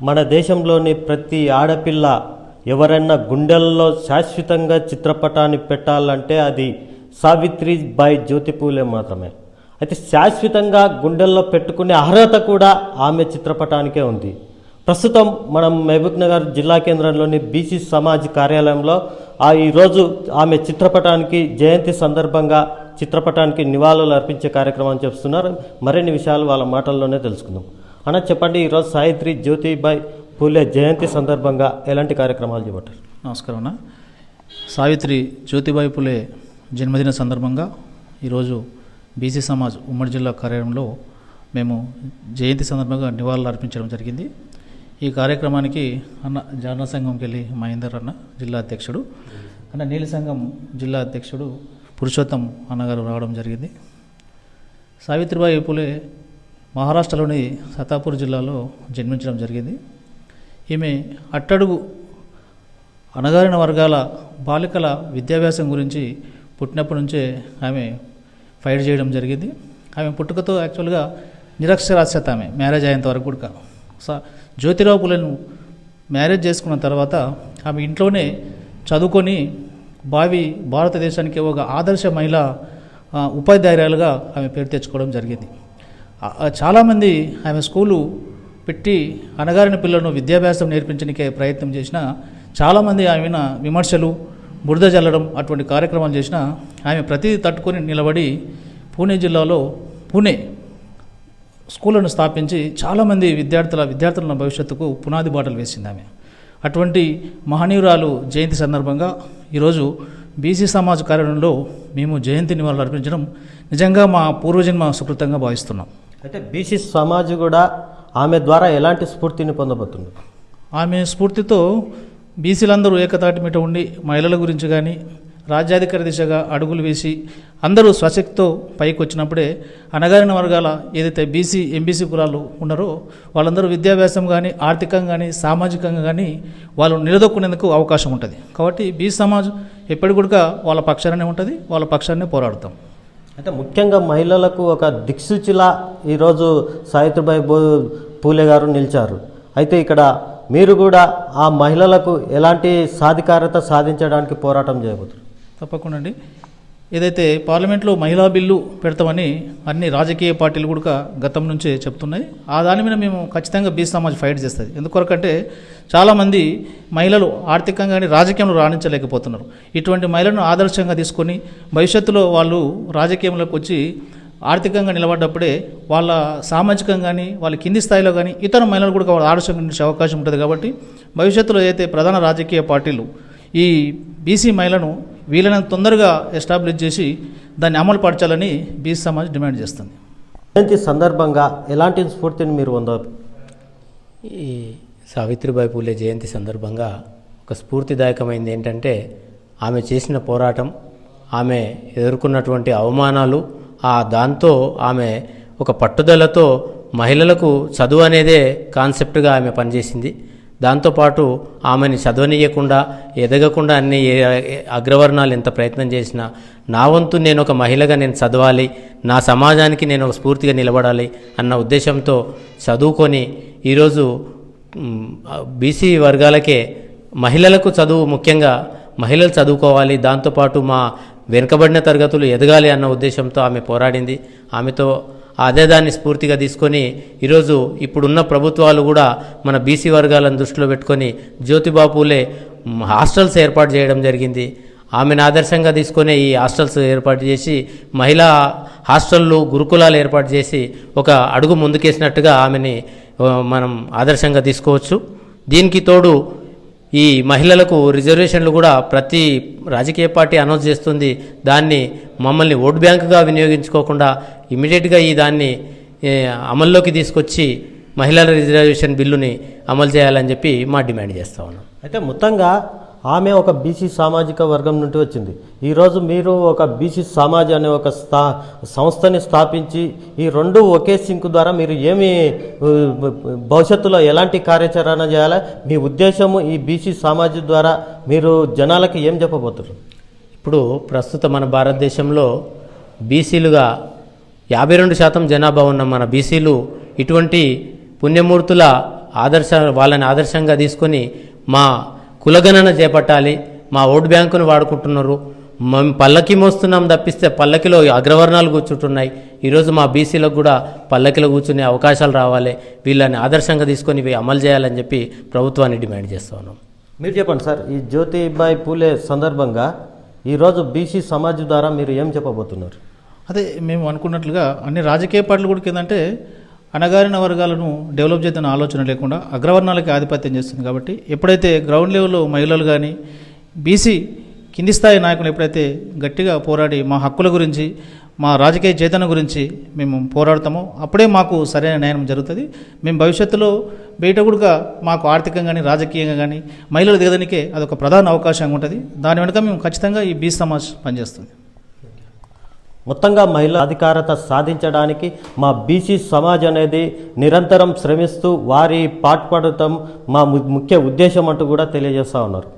మన దేశంలోని ప్రతి ఆడపిల్ల ఎవరైనా గుండెల్లో శాశ్వతంగా చిత్రపటాన్ని పెట్టాలంటే అది సావిత్రిబాయి జ్యోతిపూలే మాత్రమే. అయితే శాశ్వతంగా గుండెల్లో పెట్టుకునే అర్హత కూడా ఆమె చిత్రపటానికే ఉంది. ప్రస్తుతం మనం మహబూబ్నగర్ జిల్లా కేంద్రంలోని బీసీ సమాజ్ కార్యాలయంలో ఈరోజు ఆమె చిత్రపటానికి జయంతి సందర్భంగా చిత్రపటానికి నివాళులు అర్పించే కార్యక్రమం చేస్తున్నారు. మరిన్ని విషయాలు వాళ్ళ మాటల్లోనే తెలుసుకుందాం. అన్న చెప్పండి, ఈరోజు సావిత్రి జ్యోతిబాయి పూలే జయంతి సందర్భంగా ఎలాంటి కార్యక్రమాలు చేపట్టారు? నమస్కారం అన్న. సావిత్రి జ్యోతిబాయి పూలే జన్మదిన సందర్భంగా ఈరోజు బీసీ సమాజ్ ఉమ్మడి జిల్లా కార్యాలయంలో మేము జయంతి సందర్భంగా నివాళులు అర్పించడం జరిగింది. ఈ కార్యక్రమానికి అన్న జానా సంఘంకి వెళ్ళి మహేందర్ అన్న జిల్లా అధ్యక్షుడు, అన్న నీలి సంఘం జిల్లా అధ్యక్షుడు పురుషోత్తం అన్నగారు రావడం జరిగింది. సావిత్రిబాయి పూలే మహారాష్ట్రలోని సతాపూర్ జిల్లాలో జన్మించడం జరిగింది. ఈమె అట్టడుగు అణగారిన వర్గాల బాలికల విద్యాభ్యాసం గురించి పుట్టినప్పటి నుంచే ఆమె ఫైట్ చేయడం జరిగింది. ఆమె పుట్టుకతో యాక్చువల్గా నిరక్షరాస్యత, ఆమె మ్యారేజ్ అయ్యేంత వరకు కూడా. జ్యోతిరావు పూలేను మ్యారేజ్ చేసుకున్న తర్వాత ఆమె ఇంట్లోనే చదువుకొని భారతదేశానికి ఒక ఆదర్శ మహిళా ఉపాధ్యాయురాలుగా ఆమె పేరు తెచ్చుకోవడం జరిగింది. చాలామంది ఆమె స్కూలు పెట్టి అణగారిన పిల్లలను విద్యాభ్యాసం నేర్పించడానికే ప్రయత్నం చేసిన చాలామంది ఆమె విమర్శలు, బురద జల్లడం అటువంటి కార్యక్రమాలు చేసిన ఆమె ప్రతిదీ తట్టుకొని నిలబడి పూణే జిల్లాలో పూణే స్కూళ్ళను స్థాపించి చాలామంది విద్యార్థుల భవిష్యత్తుకు పునాది బాటలు వేసింది ఆమె. అటువంటి మహనీయురాలు జయంతి సందర్భంగా ఈరోజు బీసీ సమాజ్ కార్యాలయంలో మేము జయంతి నివాళులు అర్పించడం నిజంగా మా పూర్వజన్మ సుకృతంగా భావిస్తున్నాం. అయితే బీసీ సమాజ్ కూడా ఆమె ద్వారా ఎలాంటి స్ఫూర్తిని పొందబోతుంది? ఆమె స్ఫూర్తితో బీసీలందరూ ఏకతాటి మీద ఉండి మహిళల గురించి కానీ రాజ్యాధికార దిశగా అడుగులు వేసి అందరూ స్వశక్తితో పైకి వచ్చినప్పుడే అణగారిన వర్గాల ఏదైతే బీసీ ఎంబీసీ కులాలు ఉన్నారో వాళ్ళందరూ విద్యాభ్యాసం కానీ ఆర్థికంగా కానీ సామాజికంగా కానీ వాళ్ళు నిలదొక్కునేందుకు అవకాశం ఉంటుంది. కాబట్టి బీసీ సమాజ్ ఎప్పటికి కూడా వాళ్ళ పక్షానే ఉంటుంది, వాళ్ళ పక్షాన్నే పోరాడతాం. అయితే ముఖ్యంగా మహిళలకు ఒక దిక్సూచిలా ఈరోజు సావిత్రిబాయి పూలే గారు నిలిచారు. అయితే ఇక్కడ మీరు కూడా ఆ మహిళలకు ఎలాంటి సాధికారత సాధించడానికి పోరాటం చేయబోతున్నారు? తప్పకుండా అండి. ఏదైతే పార్లమెంట్లో మహిళా బిల్లు పెడతామని అన్ని రాజకీయ పార్టీలు కూడా గతం నుంచే చెప్తున్నాయి. ఆ దాని మీద మేము ఖచ్చితంగా బీసీ సమాజ్ ఫైట్ చేస్తుంది. ఎందుకొరకంటే చాలామంది మహిళలు ఆర్థికంగా కానీ రాజకీయంలో రాణించలేకపోతున్నారు. ఇటువంటి మహిళలను ఆదర్శంగా తీసుకొని భవిష్యత్తులో వాళ్ళు రాజకీయంలోకి వచ్చి ఆర్థికంగా నిలబడ్డప్పుడే వాళ్ళ సామాజికంగా కానీ వాళ్ళ కింది స్థాయిలో కానీ ఇతర మహిళలు కూడా వాళ్ళ ఆదర్శంగా నిలిచే అవకాశం ఉంటుంది. కాబట్టి భవిష్యత్తులో ఏదైతే ప్రధాన రాజకీయ పార్టీలు ఈ బీసీ మహిళను వీలైనంత తొందరగా ఎస్టాబ్లిష్ చేసి దాన్ని అమలు పరచాలని బీసీ సమాజ్ డిమాండ్ చేస్తుంది. జయంతి సందర్భంగా ఎలాంటి స్ఫూర్తిని మీరు పొందారు? ఈ సావిత్రిబాయి పూలే జయంతి సందర్భంగా ఒక స్ఫూర్తిదాయకమైంది ఏంటంటే ఆమె చేసిన పోరాటం, ఆమె ఎదుర్కొన్నటువంటి అవమానాలు, దాంతో ఆమె ఒక పట్టుదలతో మహిళలకు చదువు అనేదే కాన్సెప్ట్గా ఆమె పనిచేసింది. దాంతోపాటు ఆమెని చదవనీయకుండా ఎదగకుండా అన్ని అగ్రవర్ణాలు ఎంత ప్రయత్నం చేసినా నా వంతు నేను ఒక మహిళగా నేను చదవాలి, నా సమాజానికి నేను ఒక స్ఫూర్తిగా నిలబడాలి అన్న ఉద్దేశంతో చదువుకొని ఈరోజు బీసీ వర్గాలకే మహిళలకు చదువు ముఖ్యంగా మహిళలు చదువుకోవాలి, దాంతోపాటు మా వెనుకబడిన తరగతులు ఎదగాలి అన్న ఉద్దేశంతో ఆమె పోరాడింది. ఆమెతో అదే దాన్ని స్ఫూర్తిగా తీసుకొని ఈరోజు ఇప్పుడున్న ప్రభుత్వాలు కూడా మన బీసీ వర్గాలను దృష్టిలో పెట్టుకొని జ్యోతిబా పూలే హాస్టల్స్ ఏర్పాటు చేయడం జరిగింది. ఆమెను ఆదర్శంగా తీసుకొని ఈ హాస్టల్స్ ఏర్పాటు చేసి మహిళా హాస్టళ్ళు, గురుకులాలు ఏర్పాటు చేసి ఒక అడుగు ముందుకేసినట్టుగా ఆమెని మనం ఆదర్శంగా తీసుకోవచ్చు. దీనికి తోడు ఈ మహిళలకు రిజర్వేషన్లు కూడా ప్రతి రాజకీయ పార్టీ అనౌన్స్ చేస్తుంది. దాన్ని మమ్మల్ని ఓట్ బ్యాంకుగా వినియోగించుకోకుండా ఇమీడియట్గా దాన్ని అమల్లోకి తీసుకొచ్చి మహిళల రిజర్వేషన్ బిల్లుని అమలు చేయాలని చెప్పి మా డిమాండ్ చేస్తా ఉన్నాం. అయితే మొత్తంగా ఆమె ఒక బీసీ సామాజిక వర్గం నుండి వచ్చింది. ఈరోజు మీరు ఒక బీసీ సమాజ్ అనే ఒక సంస్థని స్థాపించి ఈ రెండు ఒకే సింక్ ద్వారా మీరు ఏమి భవిష్యత్తులో ఎలాంటి కార్యాచరణ చేయాలి, మీ ఉద్దేశము ఈ బీసీ సమాజ్ ద్వారా మీరు జనాలకి ఏం చెప్పబోతున్నారు? ఇప్పుడు ప్రస్తుత మన భారతదేశంలో బీసీలుగా 52% జనాభా ఉన్న మన బీసీలు ఇటువంటి పుణ్యమూర్తుల వాళ్ళని ఆదర్శంగా తీసుకొని మా కులగణన చేపట్టాలి, మా ఓటు బ్యాంకును వాడుకుంటున్నారు, మేము పల్లకి మోస్తున్నాం తప్పిస్తే పల్లకిలో అగ్రవర్ణాలు కూర్చుంటున్నాయి. ఈరోజు మా బీసీలకు కూడా పల్లకిలో కూర్చునే అవకాశాలు రావాలి, వీళ్ళని ఆదర్శంగా తీసుకొని ఇవి అమలు చేయాలని చెప్పి ప్రభుత్వాన్ని డిమాండ్ చేస్తూ ఉన్నాం. మీరు చెప్పండి సార్, ఈ జ్యోతిబాయి పూలే సందర్భంగా ఈరోజు బీసీ సమాజ్ ద్వారా మీరు ఏం చెప్పబోతున్నారు? అదే మేము అనుకున్నట్లుగా అన్ని రాజకీయ పార్టీలు కూడా ఏంటంటే అణగారిన వర్గాలను డెవలప్ చేద్దాన ఆలోచన లేకుండా అగ్రవర్ణాలకి ఆధిపత్యం చేస్తుంది. కాబట్టి ఎప్పుడైతే గ్రౌండ్ లెవెల్లో మహిళలు కానీ బీసీ కింది స్థాయి నాయకులు ఎప్పుడైతే గట్టిగా పోరాడి మా హక్కుల గురించి, మా రాజకీయ చైతన్యం గురించి మేము పోరాడతామో అప్పుడే మాకు సరైన న్యాయం జరుగుతుంది. మేము భవిష్యత్తులో బయట కూడా మాకు ఆర్థికంగా కానీ రాజకీయంగా కానీ మహిళలు దిగదానికే అదొక ప్రధాన అవకాశంగా ఉంటుంది. దాని వెనుక మేము ఖచ్చితంగా ఈ బీసీ సమాజ్ పనిచేస్తుంది. మొత్తంగా మహిళా అధికారత సాధించడానికి మా బీసీ సమాజ్ అనేది నిరంతరం శ్రమిస్తూ వారి పాటుపడటం మా ముఖ్య ఉద్దేశం అంటూ కూడా తెలియజేస్తూ ఉన్నారు.